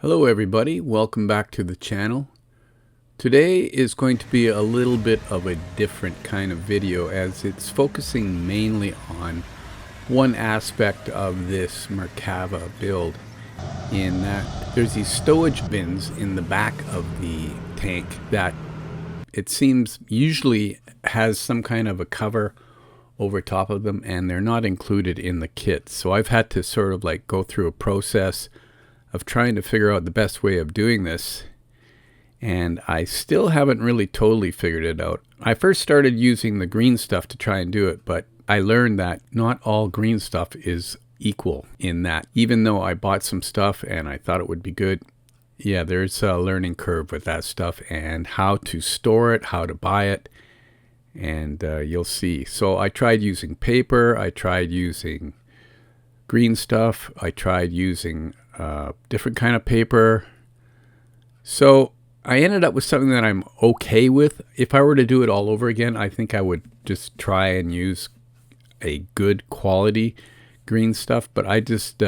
Hello everybody, welcome back to the channel. Today is going to be a little bit of a different kind of video as it's focusing mainly on one aspect of this Merkava build, in that there's these stowage bins in the back of the tank that it seems usually has some kind of a cover over top of them, and they're not included in the kit. So I've had to sort of like go through a process of trying to figure out the best way of doing this, and I still haven't really totally figured it out. I first started using the green stuff to try and do it, but I learned that not all green stuff is equal, in that even though I bought some stuff and I thought it would be good, yeah, there's a learning curve with that stuff and how to store it, how to buy it, and you'll see. So I tried using paper, I tried using green stuff, I tried using different kind of paper. So I ended up with something that I'm okay with. If I were to do it all over again, I think I would just try and use a good quality green stuff, but I just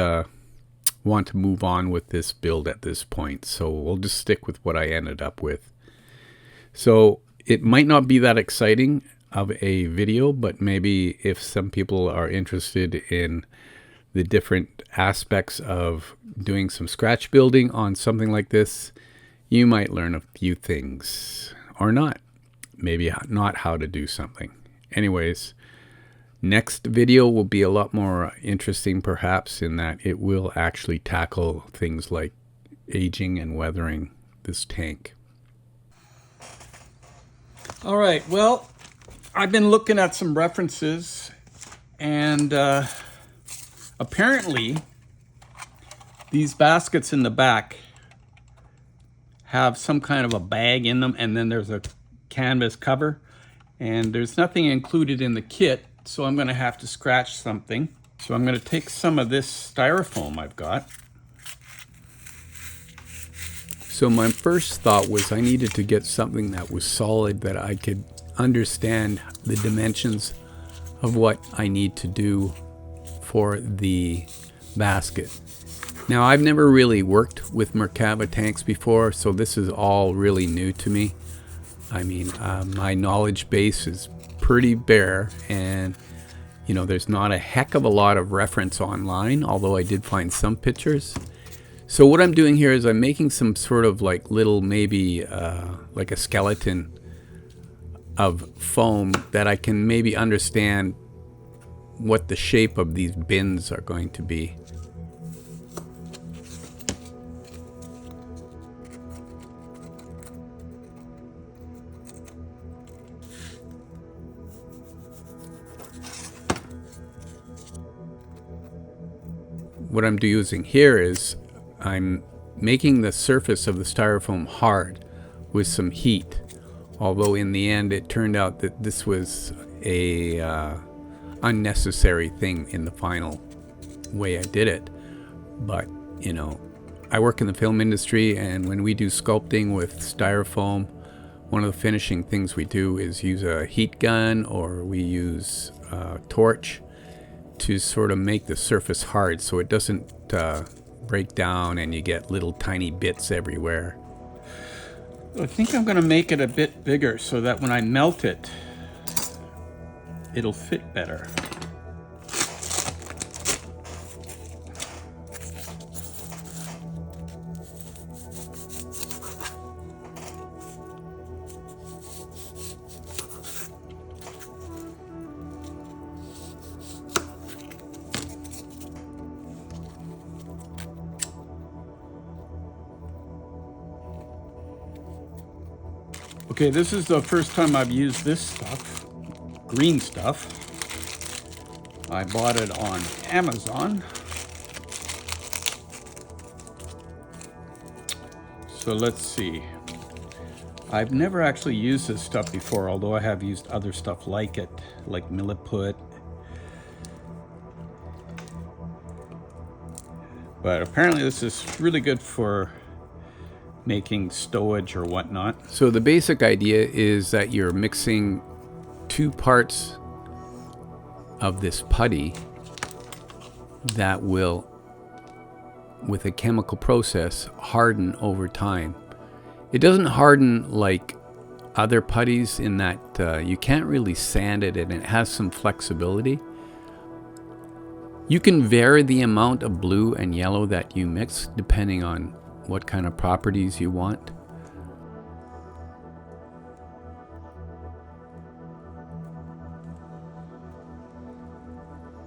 want to move on with this build at this point, so we'll just stick with what I ended up with. So it might not be that exciting of a video, but maybe if some people are interested in the different aspects of doing some scratch building on something like this, you might learn a few things, or not. Maybe not how to do something. Anyways, next video will be a lot more interesting perhaps, in that it will actually tackle things like aging and weathering this tank. All right, well, I've been looking at some references, and apparently these baskets in the back have some kind of a bag in them, and then there's a canvas cover, and there's nothing included in the kit, so I'm going to have to scratch something. So I'm going to take some of this styrofoam I've got. So my first thought was I needed to get something that was solid, that I could understand the dimensions of what I need to do for the basket. Now, I've never really worked with Merkava tanks before, so this is all really new to me. I mean, my knowledge base is pretty bare, and you know, there's not a heck of a lot of reference online, although I did find some pictures. So what I'm doing here is I'm making some sort of like little, maybe like a skeleton of foam that I can maybe understand what the shape of these bins are going to be. What I'm using here is I'm making the surface of the styrofoam hard with some heat, although in the end it turned out that this was a unnecessary thing in the final way I did it. But you know, I work in the film industry, and when we do sculpting with styrofoam, one of the finishing things we do is use a heat gun, or we use a torch to sort of make the surface hard so it doesn't break down and you get little tiny bits everywhere. I think I'm going to make it a bit bigger so that when I melt it, it'll fit better. Okay, this is the first time I've used this stuff, green stuff. I bought it on Amazon. So let's see. I've never actually used this stuff before, although I have used other stuff like it, like milliput. But apparently this is really good for making stowage or whatnot. So the basic idea is that you're mixing two parts of this putty that will, with a chemical process, harden over time. It doesn't harden like other putties in that you can't really sand it, and it has some flexibility. You can vary the amount of blue and yellow that you mix depending on what kind of properties you want.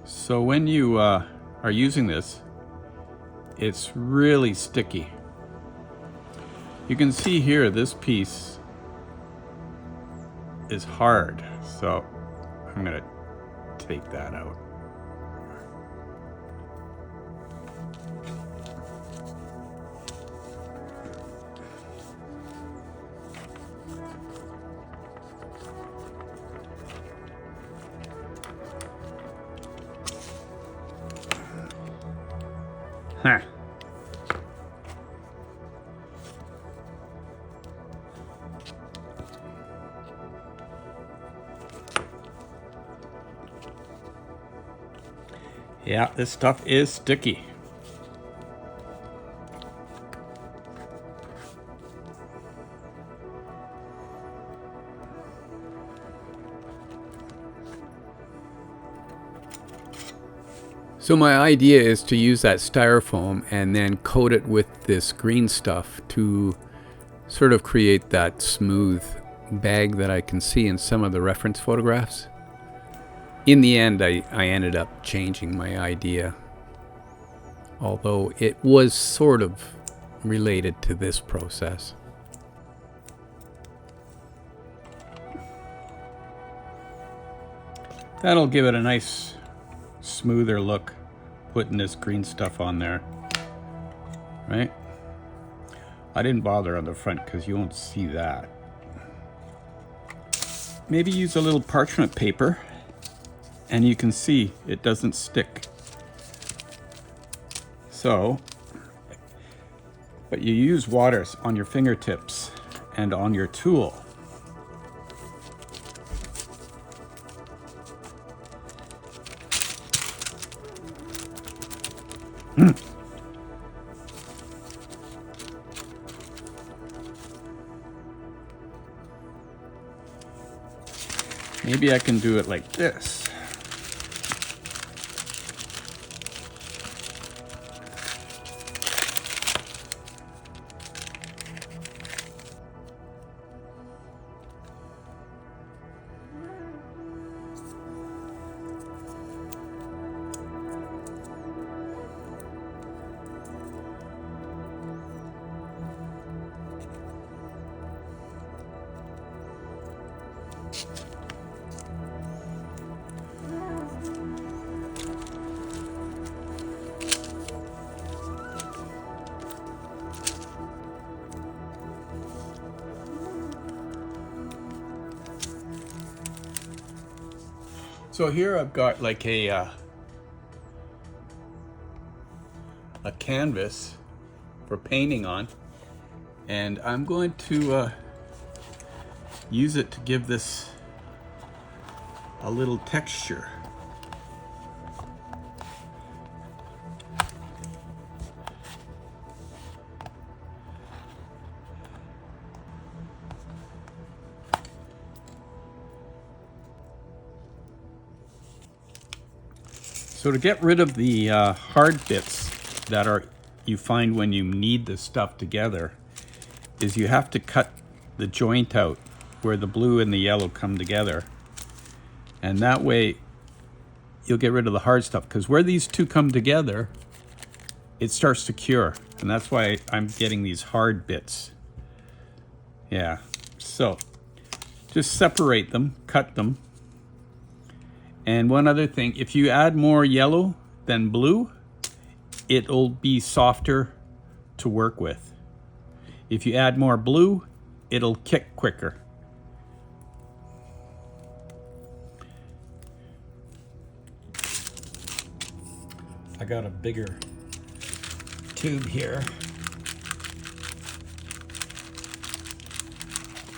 So when you are using this, it's really sticky. You can see here this piece is hard, so I'm going to take that out. Huh. Yeah, this stuff is sticky. So my idea is to use that styrofoam and then coat it with this green stuff to sort of create that smooth bag that I can see in some of the reference photographs. In the end, I ended up changing my idea, although it was sort of related to this process. That'll give it a nice smoother look, putting this green stuff on there, right? I didn't bother on the front because you won't see that. Maybe use a little parchment paper and you can see it doesn't stick. So, but you use water on your fingertips and on your tool. Maybe I can do it like this. So here I've got like a canvas for painting on, and I'm going to use it to give this a little texture. So to get rid of the hard bits that you find when you knead this stuff together, is you have to cut the joint out where the blue and the yellow come together, and that way you'll get rid of the hard stuff, because where these two come together it starts to cure, and that's why I'm getting these hard bits. Yeah, so just separate them, cut them. And one other thing, if you add more yellow than blue, it'll be softer to work with. If you add more blue, it'll kick quicker. I got a bigger tube here.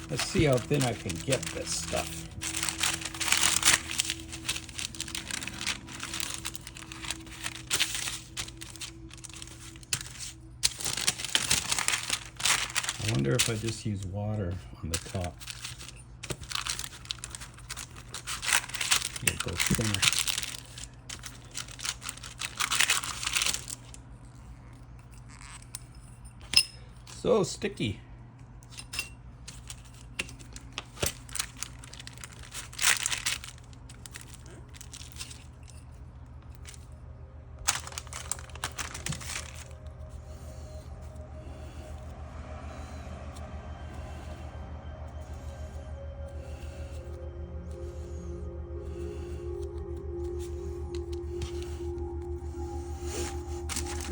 Let's see how thin I can get this stuff. wonder if I just use water on the top. It'll go thinner. So sticky.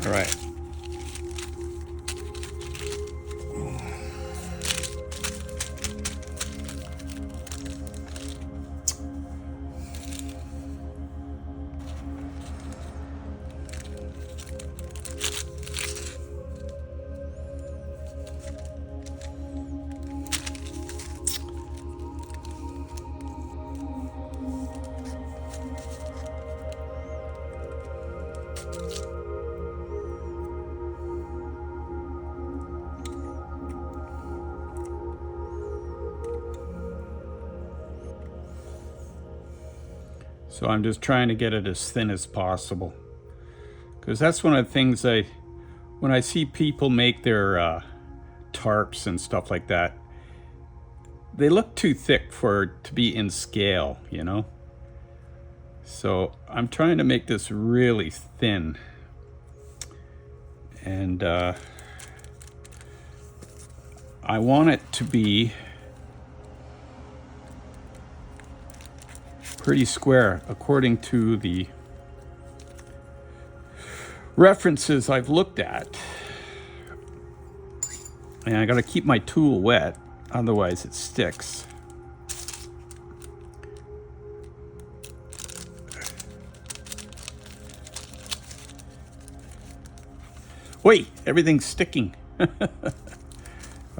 All right. So I'm just trying to get it as thin as possible, because that's one of the things when I see people make their tarps and stuff like that, they look too thick to be in scale, you know? So I'm trying to make this really thin. And I want it to be pretty square according to the references I've looked at. And I gotta keep my tool wet, otherwise it sticks. Wait, everything's sticking.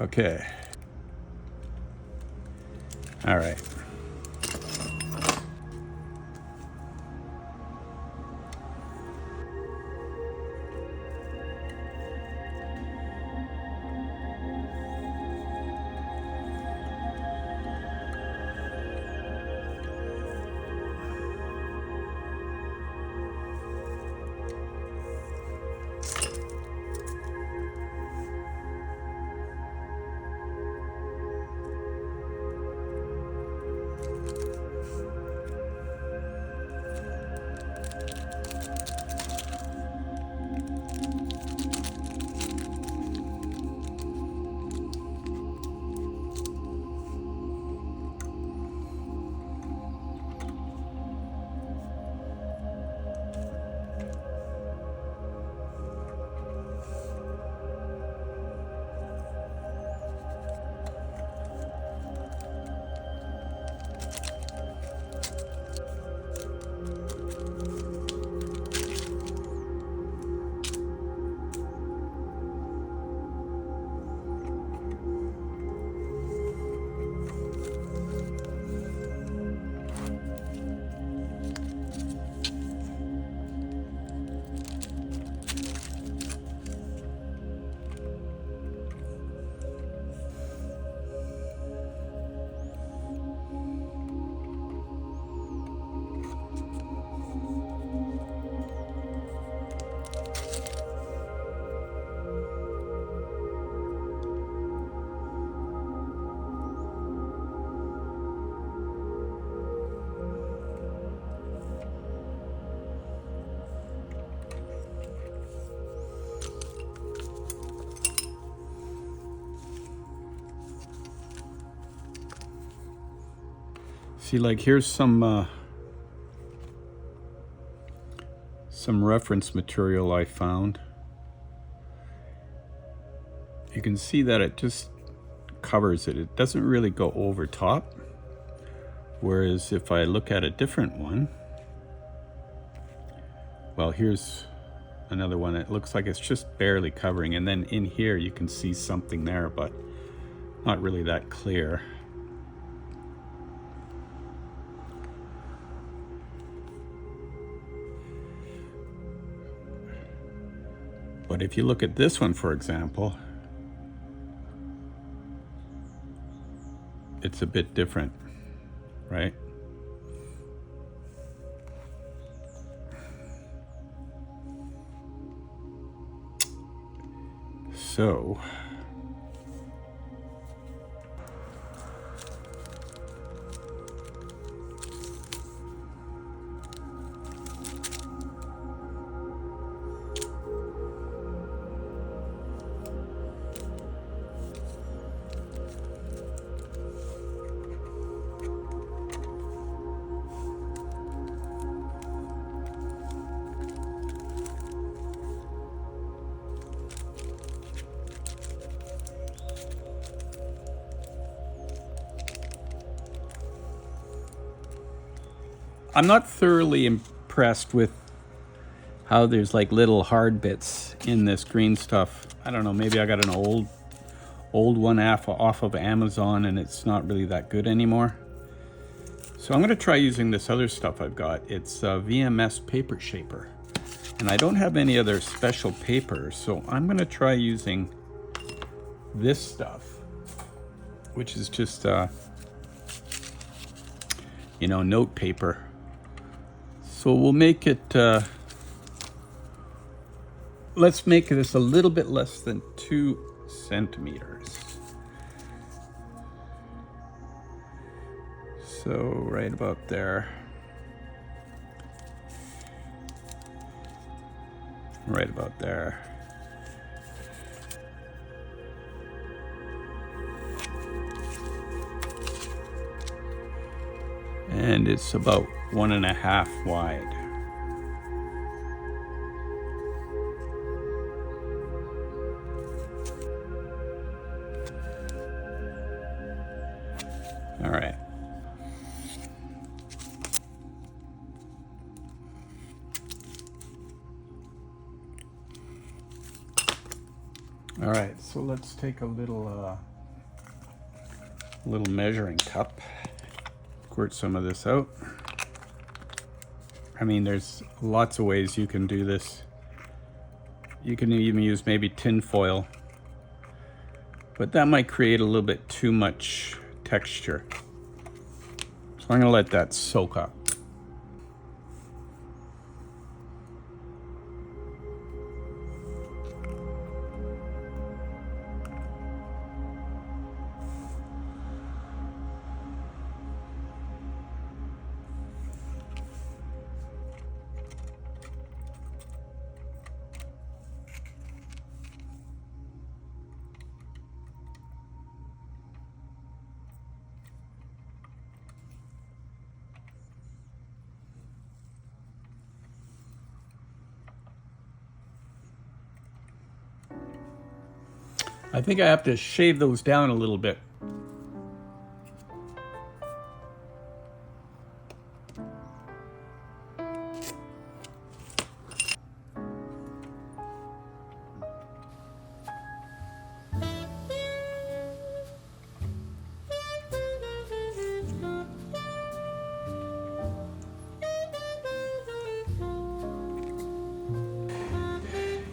Okay. All right. See, like here's some reference material I found. You can see that it just covers it. It doesn't really go over top. Whereas if I look at a different one, well, here's another one. It looks like it's just barely covering. And then in here, you can see something there, but not really that clear. But if you look at this one, for example, it's a bit different, right? So I'm not thoroughly impressed with how there's like little hard bits in this green stuff. I don't know, maybe I got an old one off of Amazon and it's not really that good anymore. So I'm going to try using this other stuff I've got. It's VMS paper shaper. And I don't have any other special paper, so I'm going to try using this stuff, which is just, you know, note paper. So we'll make it, let's make this a little bit less than 2 centimeters. So right about there. Right about there. And it's about 1.5 wide. All right. All right, so let's take a little measuring cup, squirt some of this out. I mean, there's lots of ways you can do this. You can even use maybe tin foil, but that might create a little bit too much texture. So I'm gonna let that soak up. I think I have to shave those down a little bit.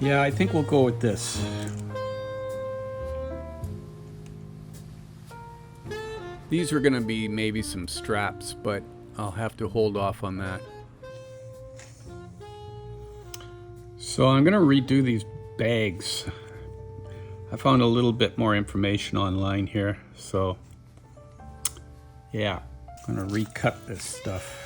Yeah, I think we'll go with this. These are going to be maybe some straps, but I'll have to hold off on that. So I'm going to redo these bags. I found a little bit more information online here, so yeah, I'm going to recut this stuff.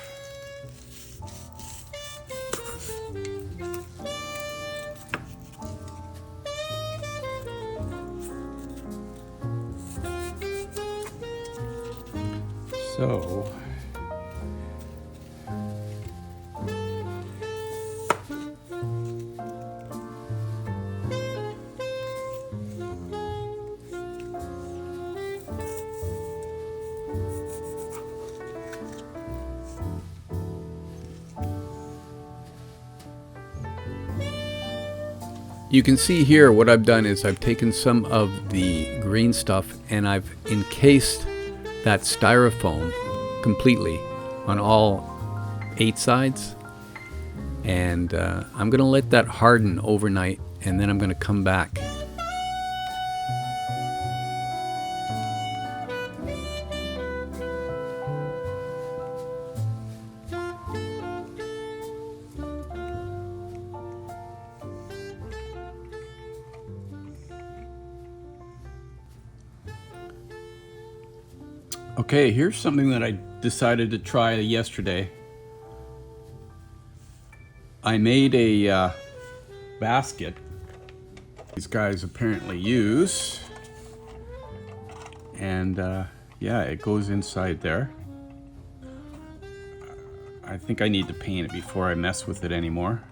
So you can see here what I've done is I've taken some of the green stuff and I've encased that styrofoam completely on all 8 sides, and I'm gonna let that harden overnight, and then I'm gonna come back. Okay, here's something that I decided to try yesterday. I made a basket these guys apparently use, and yeah, it goes inside there. I think I need to paint it before I mess with it anymore.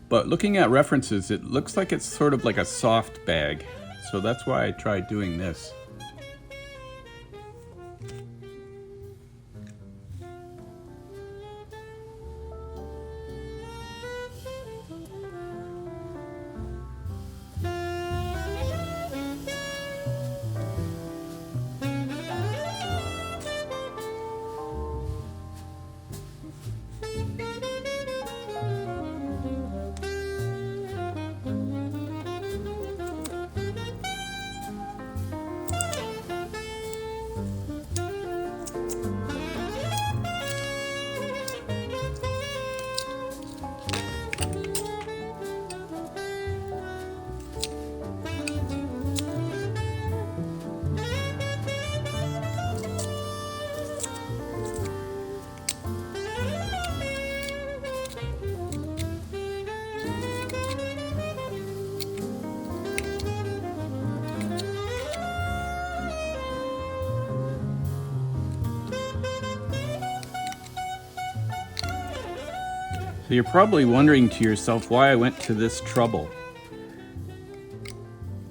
But looking at references, it looks like it's sort of like a soft bag, so that's why I tried doing this. So you're probably wondering to yourself why I went to this trouble.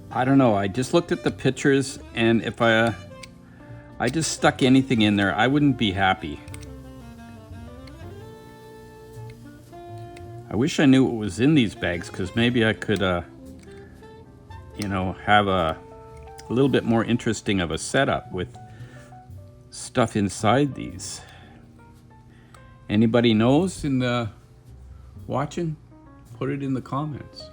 I don't know, I just looked at the pictures, and if I just stuck anything in there, I wouldn't be happy. I wish I knew what was in these bags, because maybe I could, you know, have a little bit more interesting of a setup with stuff inside these. Anybody knows in the watching? Put it in the comments.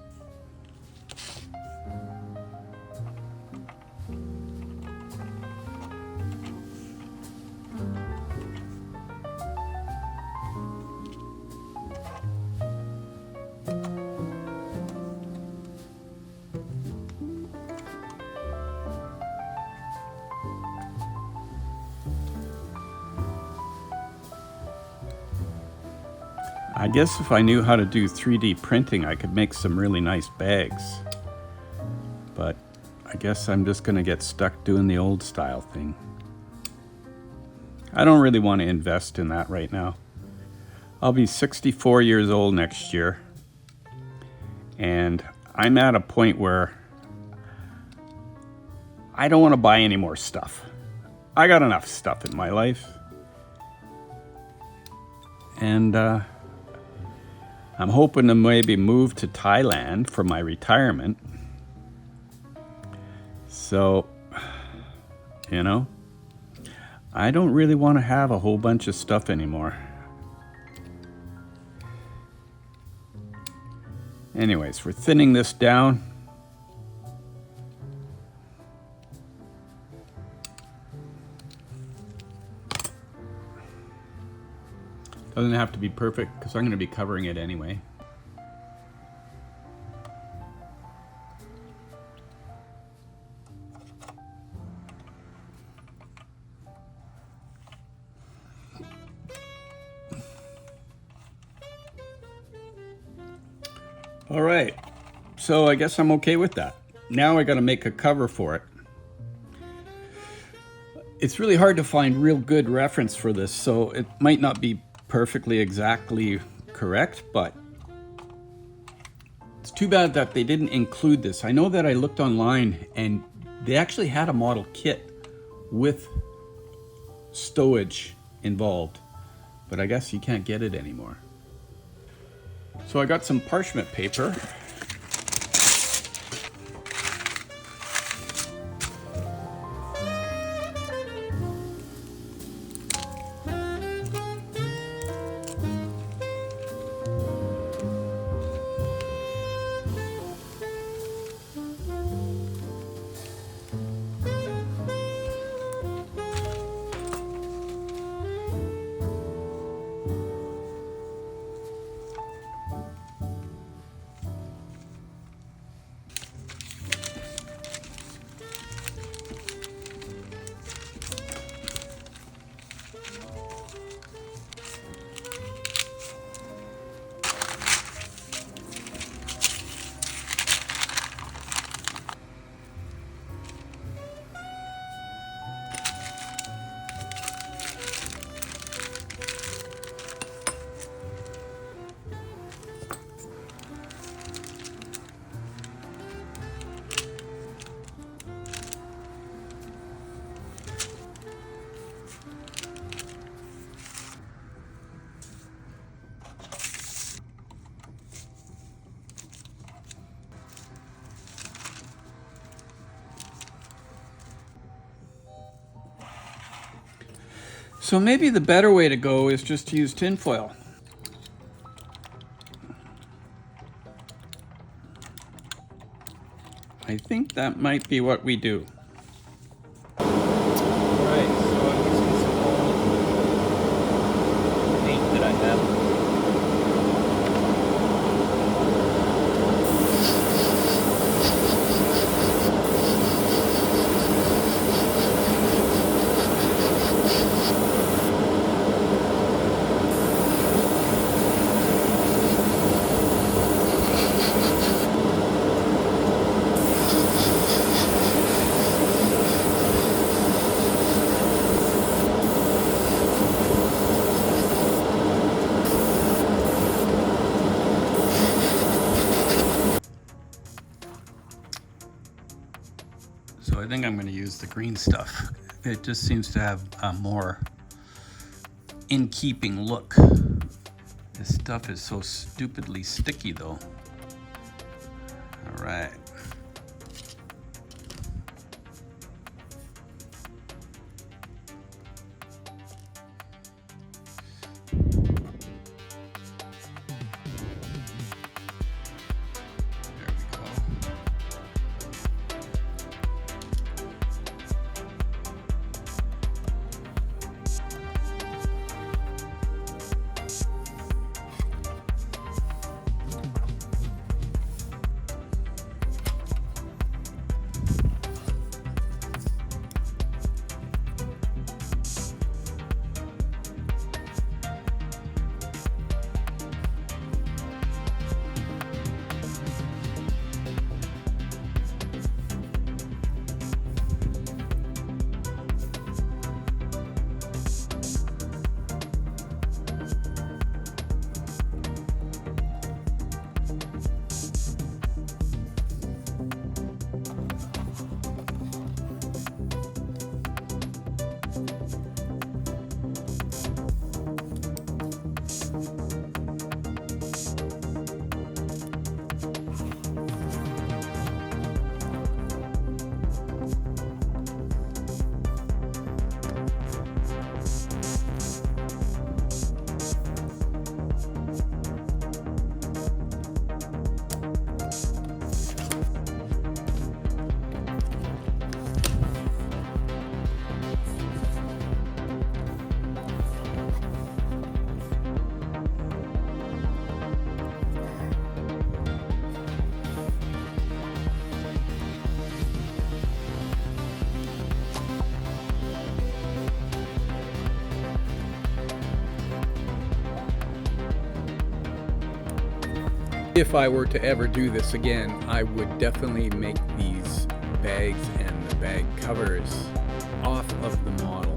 I guess if I knew how to do 3D printing, I could make some really nice bags. But I guess I'm just gonna get stuck doing the old style thing. I don't really want to invest in that right now. I'll be 64 years old next year, and I'm at a point where I don't want to buy any more stuff. I got enough stuff in my life, and I'm hoping to maybe move to Thailand for my retirement. So, you know, I don't really want to have a whole bunch of stuff anymore. Anyways, we're thinning this down. Doesn't have to be perfect because I'm going to be covering it anyway. All right, so I guess I'm okay with that. Now I got to make a cover for it. It's really hard to find real good reference for this, so it might not be perfectly exactly correct, but it's too bad that they didn't include this. I know that I looked online and they actually had a model kit with stowage involved, but I guess you can't get it anymore. So I got some parchment paper. So maybe the better way to go is just to use tinfoil. I think that might be what we do. Alright, so I'm using some old paint that I have. So I think I'm going to use the green stuff. It just seems to have a more in-keeping look. This stuff is so stupidly sticky though. All right. If I were to ever do this again, I would definitely make these bags and the bag covers off of the model.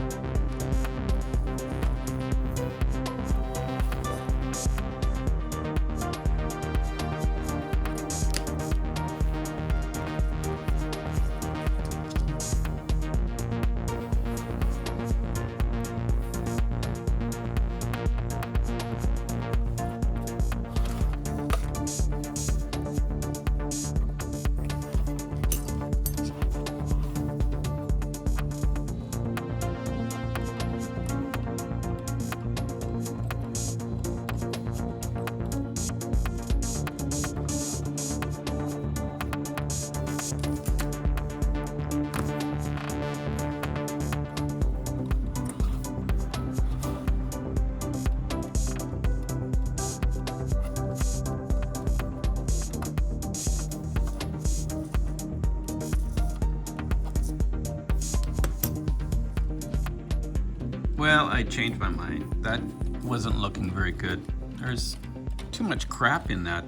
Well, I changed my mind. That wasn't looking very good. There's too much crap in that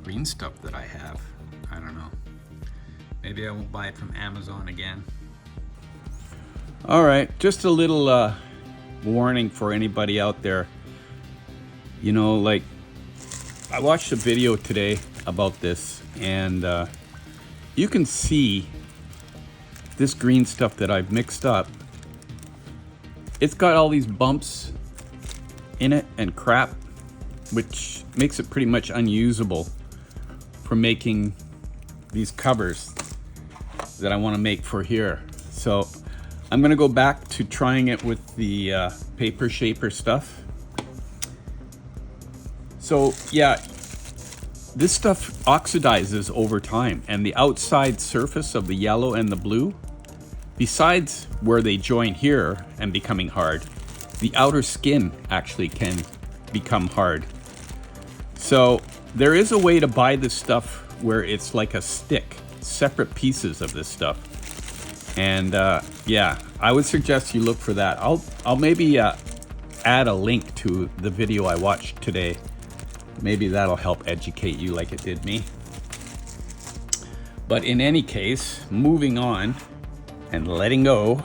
green stuff that I have. I don't know. Maybe I won't buy it from Amazon again. All right, just a little warning for anybody out there. You know, like, I watched a video today about this, and you can see this green stuff that I've mixed up. It's got all these bumps in it and crap, which makes it pretty much unusable for making these covers that I want to make for here. So I'm gonna go back to trying it with the paper shaper stuff. So yeah, this stuff oxidizes over time, and the outside surface of the yellow and the blue, besides where they join here and becoming hard, the outer skin actually can become hard. So there is a way to buy this stuff where it's like a stick, separate pieces of this stuff. And yeah, I would suggest you look for that. I'll maybe add a link to the video I watched today. Maybe that'll help educate you like it did me. But in any case, moving on and letting go,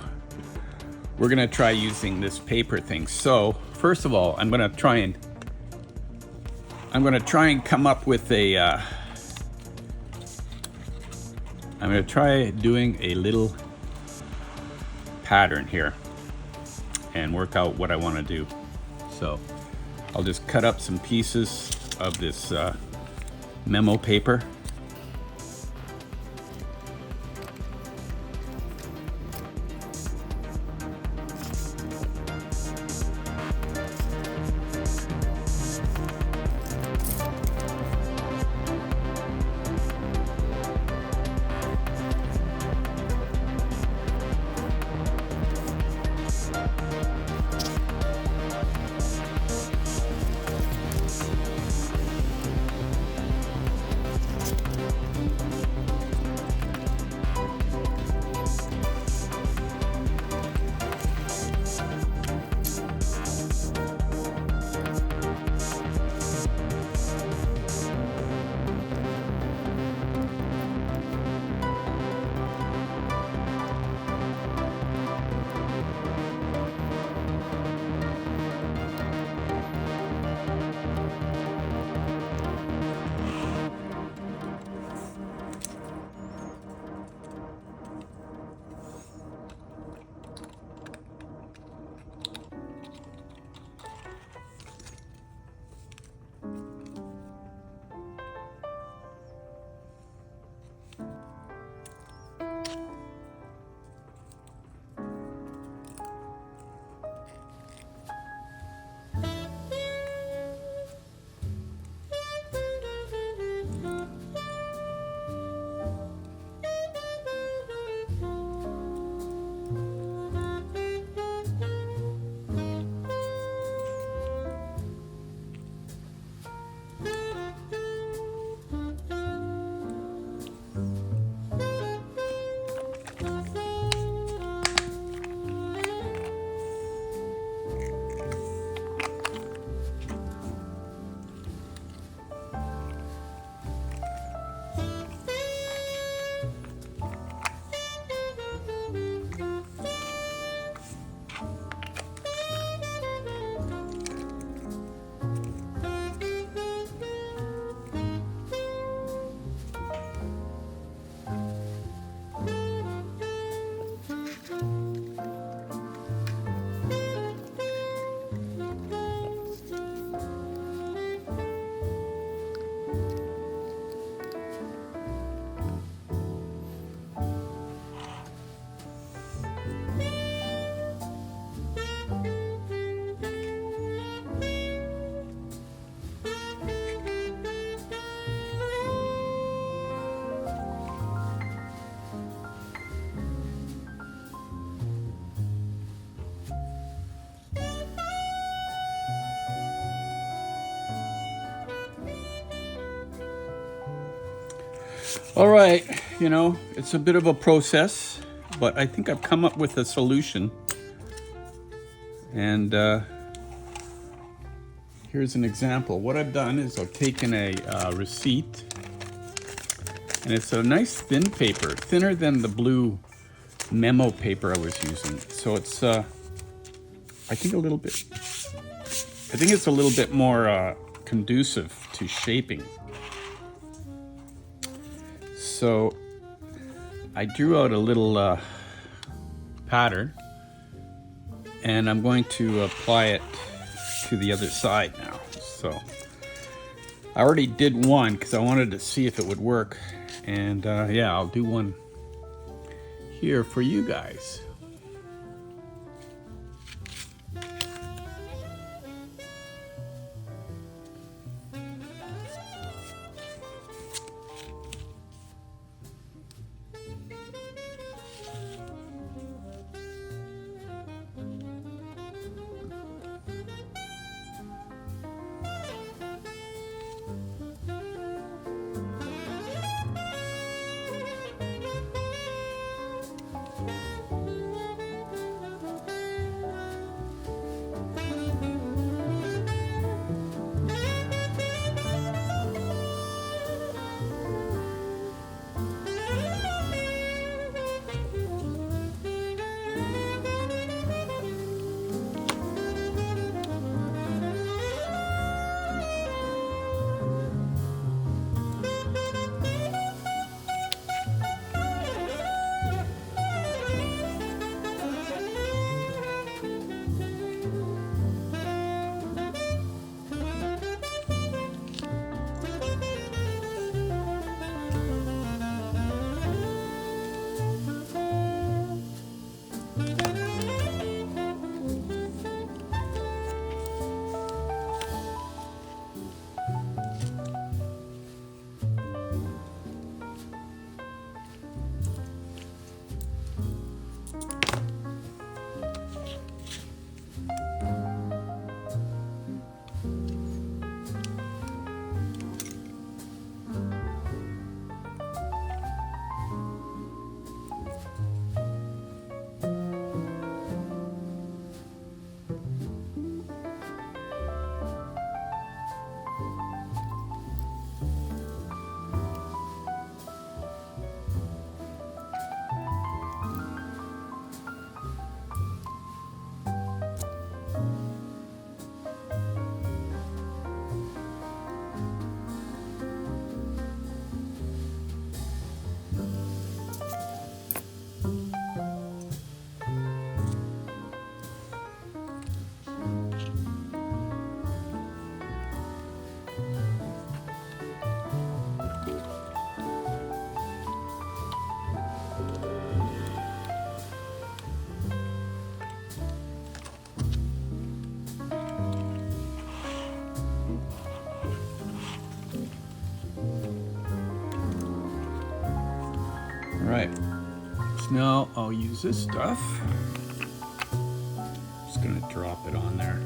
we're gonna try using this paper thing. So first of all, I'm gonna try and come up with a I'm gonna try doing a little pattern here and work out what I want to do. So I'll just cut up some pieces of this memo paper. All right, you know, it's a bit of a process, but I think I've come up with a solution. And here's an example. What I've done is I've taken a receipt, and it's a nice thin paper, thinner than the blue memo paper I was using. So it's, I think it's a little bit more conducive to shaping. So I drew out a little pattern, and I'm going to apply it to the other side now. So I already did one because I wanted to see if it would work, and yeah, I'll do one here for you guys. Alright, so now I'll use this stuff. Just gonna drop it on there.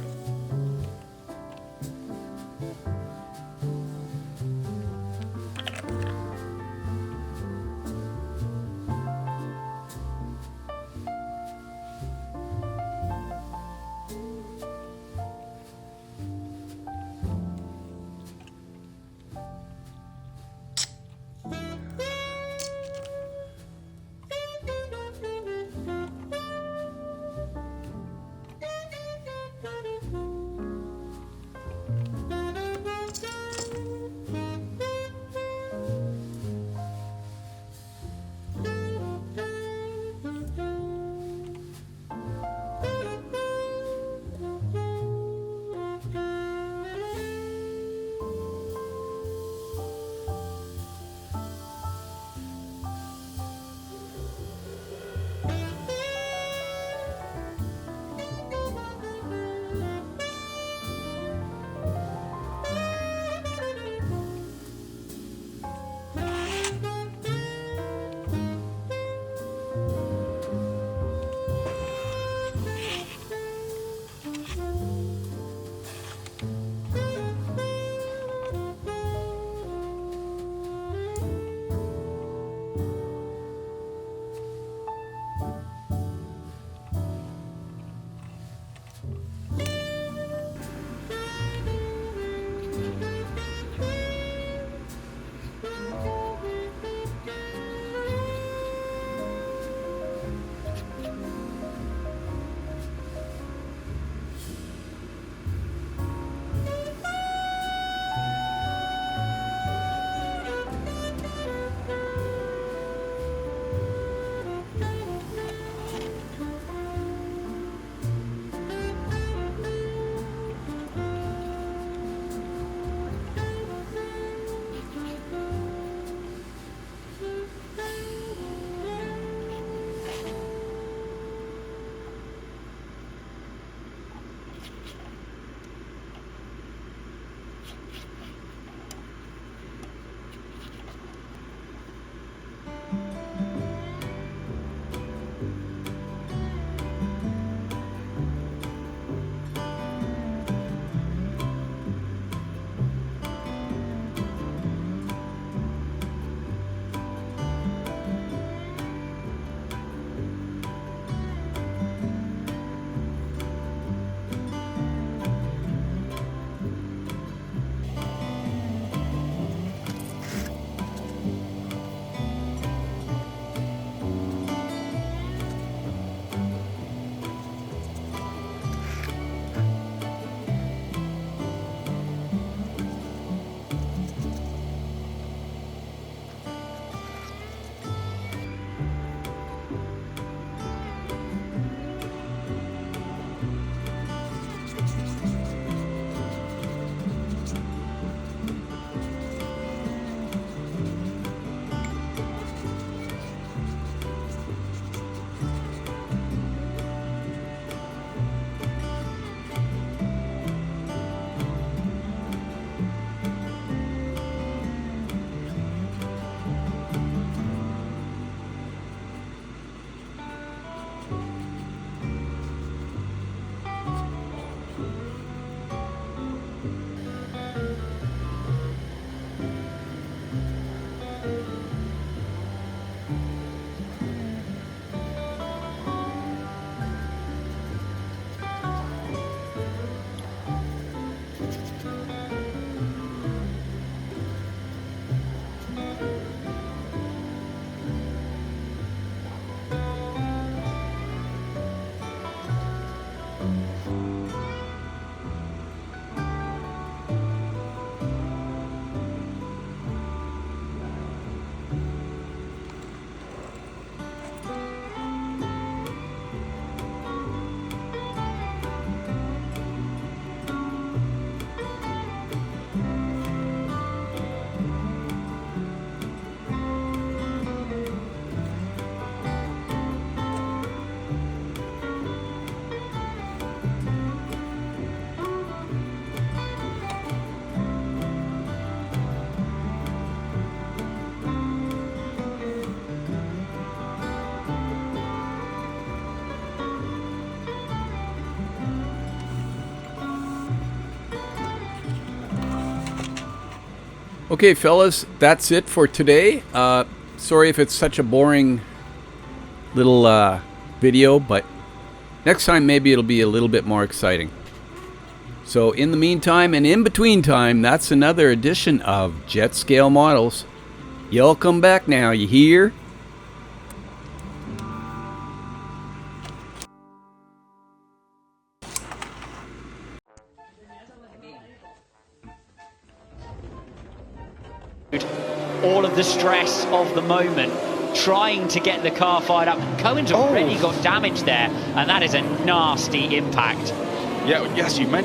Okay, fellas, that's it for today. Sorry if it's such a boring little video, but next time maybe it'll be a little bit more exciting. So in the meantime and in between time, that's another edition of Jet Scale Models. Y'all come back now, you hear? All of the stress of the moment, trying to get the car fired up. Cohen's already got damage there, and that is a nasty impact. Yeah, yes, you mentioned